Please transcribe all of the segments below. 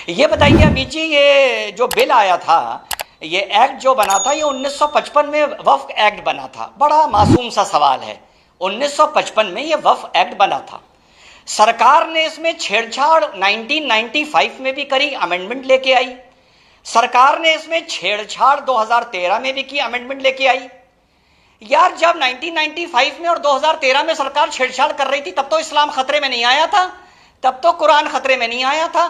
ये बताइए अमित जी, ये जो बिल आया था, ये एक्ट जो बना था, ये 1955 में वक्फ एक्ट बना था। बड़ा मासूम सा सवाल है, 1955 में ये वक्फ एक्ट बना था। सरकार ने इसमें छेड़छाड़ 1995 में भी करी, अमेंडमेंट लेके आई। सरकार ने इसमें छेड़छाड़ 2013 में भी की, अमेंडमेंट लेके आई। यार, जब 1995 में और 2013 में सरकार छेड़छाड़ कर रही थी, तब तो इस्लाम खतरे में नहीं आया था, तब तो कुरान खतरे में नहीं आया था।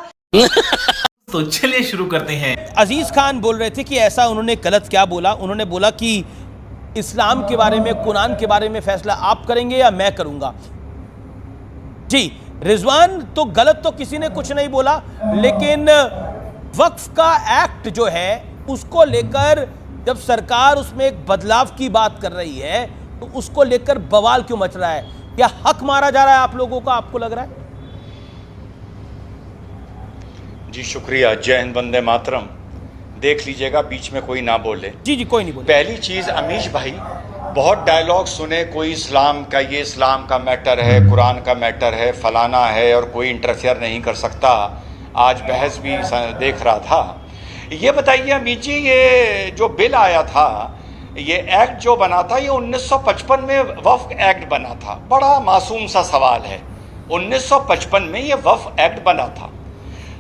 तो चलिए शुरू करते हैं। अजीज खान बोल रहे थे कि ऐसा उन्होंने गलत क्या बोला। उन्होंने बोला कि इस्लाम के बारे में, कुरान के बारे में फैसला आप करेंगे या मैं करूंगा। जी रिजवान, तो गलत तो किसी ने कुछ नहीं बोला, लेकिन वक्फ का एक्ट जो है उसको लेकर जब सरकार उसमें एक बदलाव की बात कर रही है तो उसको लेकर बवाल क्यों मच रहा है? क्या हक मारा जा रहा है आप लोगों का, आपको लग रहा है? जी शुक्रिया। जय हिंद, वंदे मातरम। देख लीजिएगा बीच में कोई ना बोले। जी कोई नहीं बोले। पहली चीज, अमीश भाई बहुत डायलॉग सुने, कोई इस्लाम का, ये इस्लाम का मैटर है, कुरान का मैटर है, फलाना है और कोई इंटरफेयर नहीं कर सकता। आज बहस भी देख रहा था। ये बताइए अमीश जी, ये जो बिल आया था, ये एक्ट जो बना था, ये 1955 में वक्फ एक्ट बना था। बड़ा मासूम सा सवाल है, 1955 में ये वक्फ एक्ट बना था।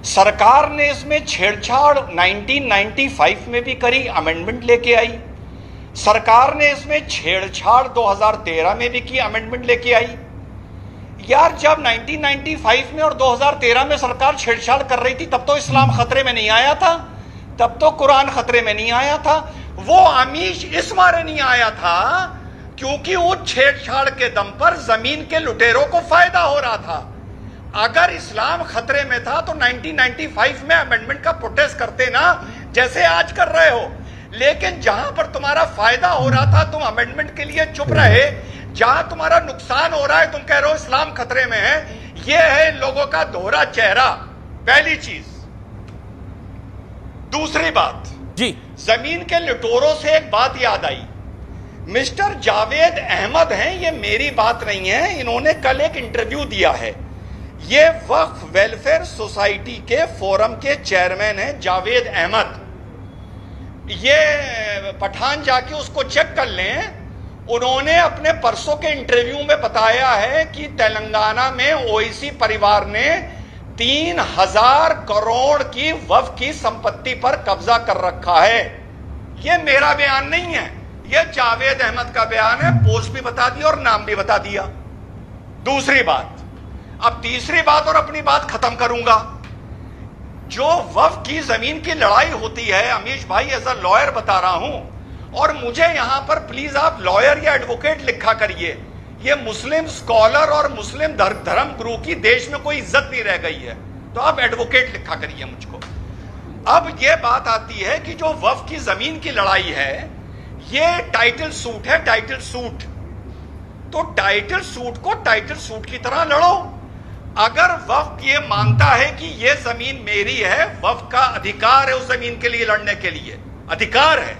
सरकार ने इसमें छेड़छाड़ 1995 में भी करी, अमेंडमेंट लेके आई। सरकार ने इसमें छेड़छाड़ 2013 में भी की, अमेंडमेंट लेके आई। यार, जब 1995 में और 2013 में सरकार छेड़छाड़ कर रही थी, तब तो इस्लाम खतरे में नहीं आया था, तब तो कुरान खतरे में नहीं आया था। वो आमिश इस मारे नहीं आया था क्योंकि उस छेड़छाड़ के दम पर जमीन के लुटेरों को फायदा हो रहा था। अगर इस्लाम खतरे में था तो 1995 में अमेंडमेंट का प्रोटेस्ट करते ना, जैसे आज कर रहे हो। लेकिन जहां पर तुम्हारा फायदा हो रहा था तुम अमेंडमेंट के लिए चुप रहे, जहां तुम्हारा नुकसान हो रहा है तुम कह रहे हो इस्लाम खतरे में है। यह है इन लोगों का दोहरा चेहरा, पहली चीज। दूसरी बात जी, जमीन के लुटेरों से एक बात याद आई। मिस्टर जावेद अहमद हैं, ये मेरी बात नहीं है, इन्होंने कल एक इंटरव्यू दिया है। ये वक्फ वेलफेयर सोसाइटी के फोरम के चेयरमैन हैं जावेद अहमद। ये पठान जाके उसको चेक कर लें। उन्होंने अपने परसों के इंटरव्यू में बताया है कि तेलंगाना में ओवैसी परिवार ने 3000 करोड़ की वक्फ की संपत्ति पर कब्जा कर रखा है। यह मेरा बयान नहीं है, यह जावेद अहमद का बयान है। पोस्ट भी बता दिया और नाम भी बता दिया। दूसरी बात, अब तीसरी बात और अपनी बात खत्म करूंगा। जो वक्फ की जमीन की लड़ाई होती है, अमीश भाई एज अ लॉयर बता रहा हूं, और मुझे यहां पर प्लीज आप लॉयर या एडवोकेट लिखा करिए। ये मुस्लिम स्कॉलर और मुस्लिम धर्म गुरु की देश में कोई इज्जत नहीं रह गई है, तो आप एडवोकेट लिखा करिए मुझको। अब ये बात आती है कि जो वक्फ की जमीन की लड़ाई है, ये टाइटल सूट है, टाइटल सूट। तो टाइटल सूट को टाइटल सूट की तरह लड़ो। अगर वक्फ ये मानता है कि ये जमीन मेरी है, वक्फ का अधिकार है उस जमीन के लिए लड़ने के लिए, अधिकार है।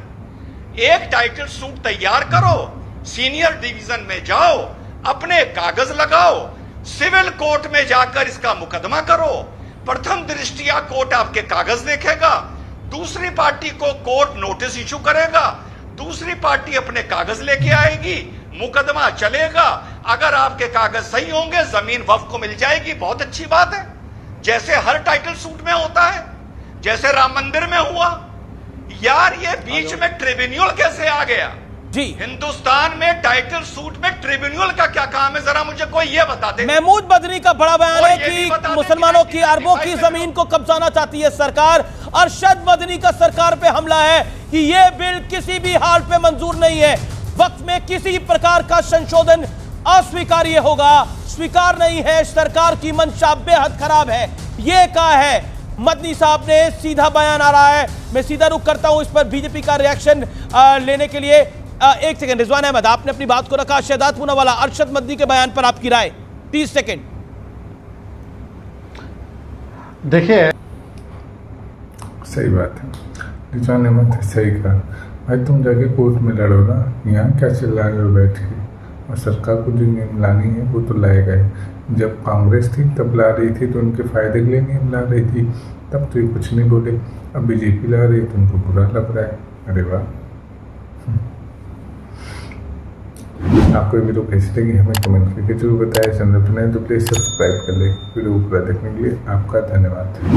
एक टाइटल सूट तैयार करो, सीनियर डिवीजन में जाओ, अपने कागज लगाओ, सिविल कोर्ट में जाकर इसका मुकदमा करो। प्रथम दृष्टिया कोर्ट आपके कागज देखेगा, दूसरी पार्टी को कोर्ट नोटिस इशू करेगा, दूसरी पार्टी अपने कागज लेके आएगी, मुकदमा चलेगा। अगर आपके कागज सही होंगे, जमीन वक्फ को मिल जाएगी। बहुत अच्छी बात है, जैसे हर टाइटल सूट में होता है, जैसे राम मंदिर में हुआ। यार, ये बीच में ट्रिब्यूनल कैसे आ गया? जी, हिंदुस्तान में टाइटल सूट में ट्रिब्यूनल का क्या काम है? जरा मुझे कोई ये बता दे। महमूद बदरी का बड़ा बयान है कि मुसलमानों की अरबों की जमीन को कब्जाना चाहती है सरकार। अरशद मदनी का सरकार पे हमला है कि यह बिल किसी भी हाल पे मंजूर नहीं है। वक्त में किसी प्रकार का संशोधन अस्वीकार्य होगा, स्वीकार नहीं है। सरकार की मंशा बेहद खराब है, यह कहा है मदनी साहब ने। सीधा बयान आ रहा है, मैं सीधा रुख करता हूं इस पर बीजेपी का रिएक्शन लेने के लिए। एक सेकंड, रिजवान अहमद आपने अपनी बात को रखा। शहजाद पूनावाला, अरशद मदनी के बयान पर आपकी राय, 30 सेकंड। देखिए, सही बात है, रिजवान अहमद सही कहा। भाई तुम जाके कोर्ट में लड़ो ना, यहाँ क्या चिल्ला रहे हो बैठ के। और सरकार को जो नियम लानी है वो तो लाएगा ही। जब कांग्रेस थी तब ला रही थी तो उनके फायदे के लिए नहीं ला रही थी, तब तो ये कुछ नहीं बोले। अब बीजेपी ला रही है तो उनको बुरा लग रहा है। अरे वाह, आपको ये वीडियो कैसी लगी हमें कमेंट करके जरूर बताएं। चैनल पर नए तो प्लीज सब्सक्राइब कर ले। वीडियो पूरा देखने के लिए आपका धन्यवाद।